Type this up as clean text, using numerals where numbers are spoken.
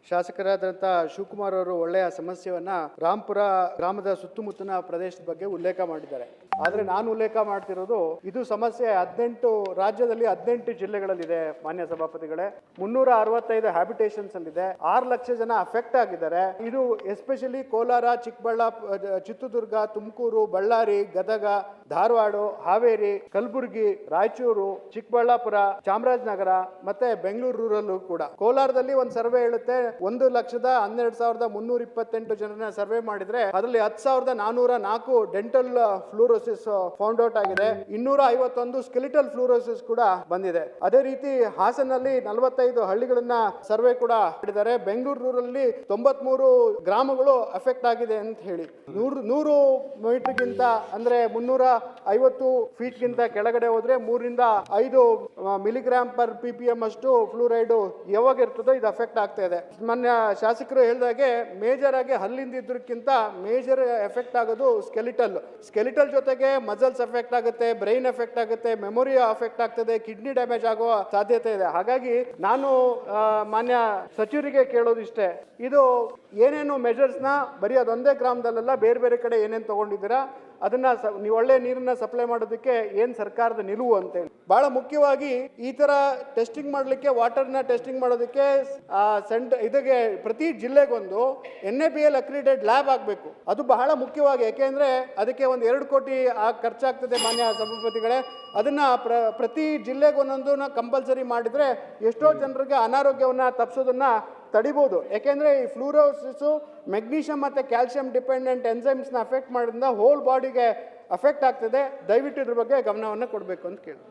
ಶಾಸಕರಾದಂಥ ಶಿವಕುಮಾರ್ ಅವರು ಒಳ್ಳೆಯ ಸಮಸ್ಯೆಯನ್ನ ರಾಂಪುರ ಗ್ರಾಮದ ಸುತ್ತಮುತ್ತಲಿನ ಪ್ರದೇಶದ ಬಗ್ಗೆ ಉಲ್ಲೇಖ ಮಾಡಿದ್ದಾರೆ. ಆದರೆ ನಾನು ಉಲ್ಲೇಖ ಮಾಡ್ತಿರೋದು ಇದು ಸಮಸ್ಯೆ 18 ರಾಜ್ಯದಲ್ಲಿ 18 ಜಿಲ್ಲೆಗಳಲ್ಲಿದೆ ಮಾನ್ಯ ಸಭಾಪತಿಗಳೇ. 365 ಹ್ಯಾಬಿಟೇಷನ್ಸ್ ಅಲ್ಲಿದೆ. 6 ಲಕ್ಷ ಜನ ಅಫೆಕ್ಟ್ ಆಗಿದ್ದಾರೆ. ಇದು ಎಸ್ಪೆಷಲಿ ಕೋಲಾರ, ಚಿಕ್ಕಬಳ್ಳಾಪುರ, ಚಿತ್ರದುರ್ಗ, ತುಮಕೂರು, ಬಳ್ಳಾರಿ, ಗದಗ, ಧಾರವಾಡ, ಹಾವೇರಿ, ಕಲಬುರಗಿ, ರಾಯಚೂರು, ಚಿಕ್ಕಬಳ್ಳಾಪುರ, ಚಾಮರಾಜನಗರ ಮತ್ತೆ ಬೆಂಗಳೂರು ರೂರಲ್ ಕೂಡ. ಕೋಲಾರದಲ್ಲಿ ಒಂದು ಸರ್ವೆ ಹೇಳುತ್ತೆ 1,12,328 ಜನರನ್ನ ಸರ್ವೆ ಮಾಡಿದ್ರೆ ಅದರಲ್ಲಿ 10,404 ಡೆಂಟಲ್ ಫ್ಲೂರೋಸಿಸ್ ಫೌಂಡ್ ಔಟ್ ಆಗಿದೆ. 251 ಸ್ಕೆಲಿಟಲ್ ಫ್ಲೂರೋಸಿಸ್ ಕೂಡ ಬಂದಿದೆ. ಅದೇ ರೀತಿ ಹಾಸನಲ್ಲಿ 45 ಹಳ್ಳಿಗಳನ್ನ ಸರ್ವೆ ಕೂಡ ಮಾಡಿದ್ದಾರೆ. ಬೆಂಗಳೂರು ರೂರಲ್ಲಿ 93 ಗ್ರಾಮಗಳು ಅಫೆಕ್ಟ್ ಆಗಿದೆ ಅಂತ ಹೇಳಿ 100 ಮೀಟರ್ಗಿಂತ ಅಂದ್ರೆ 350 ಫೀಟ್ಗಿಂತ ಕೆಳಗಡೆ ಹೋದ್ರೆ 3 ರಿಂದ 5 ಮಿಲಿಗ್ರಾಮ್ ಪರ್ ppm ಅಷ್ಟು ಫ್ಲೂರೈಡ್ ಯಾವಾಗ ಇರ್ತದೋ ಇದು ಅಫೆಕ್ಟ್ ಆಗ್ತಾ ಇದೆ. ಮೊನ್ನೆ ಶಾಸಕರು ಹೇಳಿದಾಗೆ ಮೇಜರ್ ಆಗಿ ಹಲ್ಲಿಂದ ಇದ್ರಕ್ಕಿಂತ ಮೇಜರ್ ಎಫೆಕ್ಟ್ ಆಗೋದು ಸ್ಕೆಲಿಟಲ್ ಜೊತೆಗೆ ಮಸಲ್ಸ್ ಎಫೆಕ್ಟ್ ಆಗುತ್ತೆ, ಬ್ರೈನ್ ಎಫೆಕ್ಟ್ ಆಗುತ್ತೆ, ಮೆಮೊರಿ ಅಫೆಕ್ಟ್ ಆಗ್ತದೆ, ಕಿಡ್ನಿ ಡ್ಯಾಮೇಜ್ ಆಗುವ ಸಾಧ್ಯತೆ ಇದೆ. ಹಾಗಾಗಿ ನಾನು ಮಾನ್ಯ ಸಚಿವರಿಗೆ ಕೇಳೋದಿಷ್ಟೇ, ಇದು ಏನೇನು ಮೆಜರ್ಸ್ನ ಬರೀ ಅದೊಂದೇ ಗ್ರಾಮದಲ್ಲೆಲ್ಲ ಬೇರೆ ಬೇರೆ ಕಡೆ ಏನೇನು ತಗೊಂಡಿದ್ದೀರಾ, ಅದನ್ನ ನೀವು ಒಳ್ಳೆ ನೀರನ್ನ ಸಪ್ಲೈ ಮಾಡೋದಕ್ಕೆ ಏನ್ ಸರ್ಕಾರದ ನಿಲುವು ಅಂತೇಳಿ. ಬಹಳ ಮುಖ್ಯವಾಗಿ ಈ ತರ ಟೆಸ್ಟಿಂಗ್ ಮಾಡಲಿಕ್ಕೆ ವಾಟರ್ನ ಟೆಸ್ಟಿಂಗ್ ಮಾಡೋದಕ್ಕೆ ಇದಕ್ಕೆ ಪ್ರತಿ ಜಿಲ್ಲೆಗೊಂದು NABL ಅಕ್ರಿಡೇಟೆಡ್ ಲ್ಯಾಬ್ ಆಗಬೇಕು. ಅದು ಬಹಳ ಮುಖ್ಯವಾಗಿ, ಯಾಕೆಂದ್ರೆ ಅದಕ್ಕೆ ಒಂದು 2 ಕೋಟಿ ಖರ್ಚಾಗ್ತದೆ ಮಾನ್ಯ ಸಭಾಪತಿಗಳೇ. ಅದನ್ನ ಪ್ರತಿ ಜಿಲ್ಲೆಗೊಂದೊಂದು ಕಂಪಲ್ಸರಿ ಮಾಡಿದ್ರೆ ಎಷ್ಟೋ ಜನರಿಗೆ ಅನಾರೋಗ್ಯವನ್ನ ತಪ್ಪಿಸೋದನ್ನ ತಡಿಬಹುದು. ಯಾಕೆಂದ್ರೆ ಈ ಫ್ಲೂರೋಸಿಸ್ ಮೆಗ್ನೀಷಿಯಂ ಮತ್ತೆ ಕ್ಯಾಲ್ಸಿಯಂ ಡಿಪೆಂಡೆಂಟ್ ಎನ್ಸೈಮ್ಸ್ನ ಅಫೆಕ್ಟ್ ಮಾಡೋದ್ರಿಂದ ಹೋಲ್ ಬಾಡಿಗೆ ಅಫೆಕ್ಟ್ ಆಗ್ತದೆ. ದಯವಿಟ್ಟು ಇದ್ರ ಬಗ್ಗೆ ಗಮನವನ್ನು ಕೊಡಬೇಕು ಅಂತ ಕೇಳಿ.